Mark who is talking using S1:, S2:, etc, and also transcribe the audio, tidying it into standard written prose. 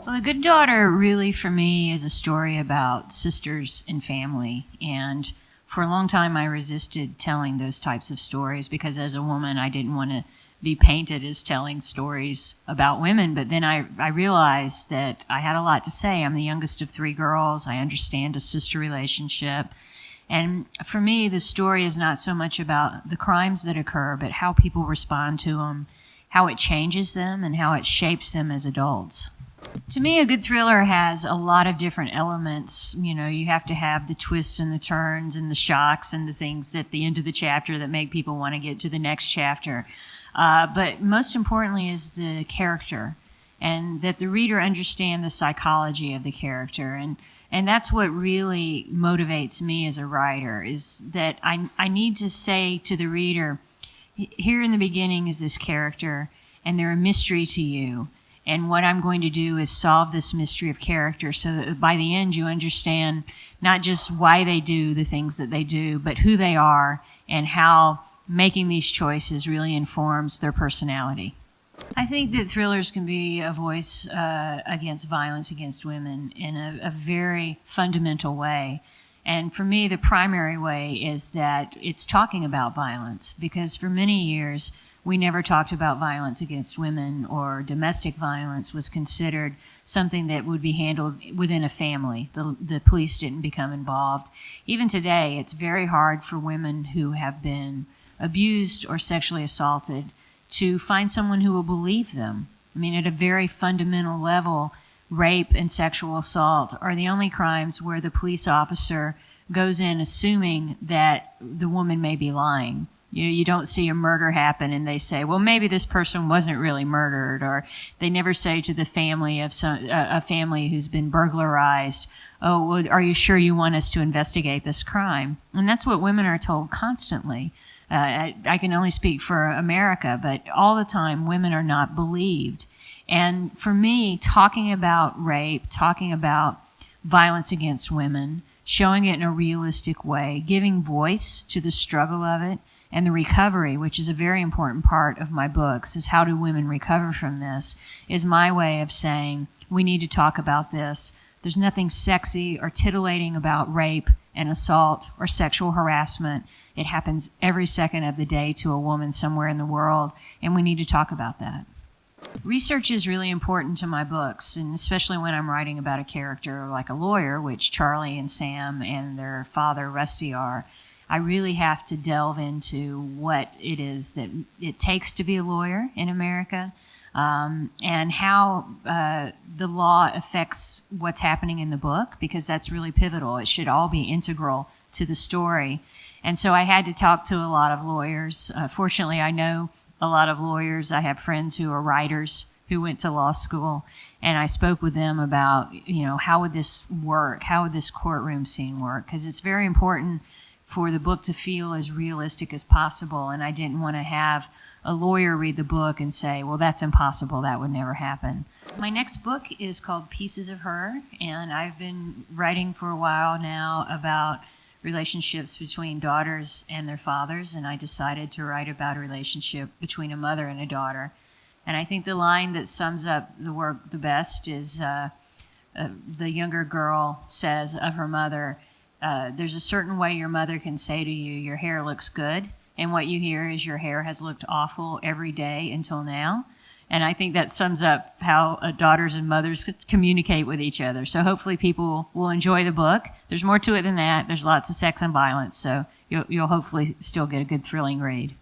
S1: Well, The Good Daughter really, for me, is a story about sisters and family. And for a long time, I resisted telling those types of stories because as a woman, I didn't want to be painted as telling stories about women. But then I realized that I had a lot to say. I'm the youngest of three girls. I understand a sister relationship. And for me, the story is not so much about the crimes that occur, but how people respond to them, how it changes them, and how it shapes them as adults. To me, a good thriller has a lot of different elements. You know, you have to have the twists and the turns and the shocks and the things at the end of the chapter that make people want to get to the next chapter. But most importantly is the character, and that the reader understand the psychology of the character. And that's what really motivates me as a writer, is that I need to say to the reader, here in the beginning is this character, and they're a mystery to you. And what I'm going to do is solve this mystery of character so that by the end you understand not just why they do the things that they do, but who they are and how making these choices really informs their personality. I think that thrillers can be a voice against violence against women in a very fundamental way. And for me, the primary way is that it's talking about violence, because for many years, we never talked about violence against women, or domestic violence was considered something that would be handled within a family. The police didn't become involved. Even today, it's very hard for women who have been abused or sexually assaulted to find someone who will believe them. I mean, at a very fundamental level, rape and sexual assault are the only crimes where the police officer goes in assuming that the woman may be lying. You don't see a murder happen and they say, well, maybe this person wasn't really murdered, or they never say to the family of a family who's been burglarized, oh, well, are you sure you want us to investigate this crime? And that's what women are told constantly. I can only speak for America, but all the time women are not believed. And for me, talking about rape, talking about violence against women, showing it in a realistic way, giving voice to the struggle of it, and the recovery, which is a very important part of my books, is how do women recover from this, is my way of saying we need to talk about this. There's nothing sexy or titillating about rape and assault or sexual harassment. It happens every second of the day to a woman somewhere in the world, and we need to talk about that. Research is really important to my books, and especially when I'm writing about a character like a lawyer, which Charlie and Sam and their father Rusty are. I really have to delve into what it is that it takes to be a lawyer in America, and how the law affects what's happening in the book, because that's really pivotal. It should all be integral to the story. And so I had to talk to a lot of lawyers. Fortunately, I know a lot of lawyers. I have friends who are writers who went to law school, and I spoke with them about, how would this work? How would this courtroom scene work? Because it's very important for the book to feel as realistic as possible, and I didn't want to have a lawyer read the book and say, well, that's impossible, that would never happen. My next book is called Pieces of Her, and I've been writing for a while now about relationships between daughters and their fathers, and I decided to write about a relationship between a mother and a daughter. And I think the line that sums up the work the best is the younger girl says of her mother, there's a certain way your mother can say to you, your hair looks good, and what you hear is your hair has looked awful every day until now. And I think that sums up how daughters and mothers communicate with each other. So hopefully people will enjoy the book. There's more to it than that. There's lots of sex and violence, so you'll hopefully still get a good thrilling read.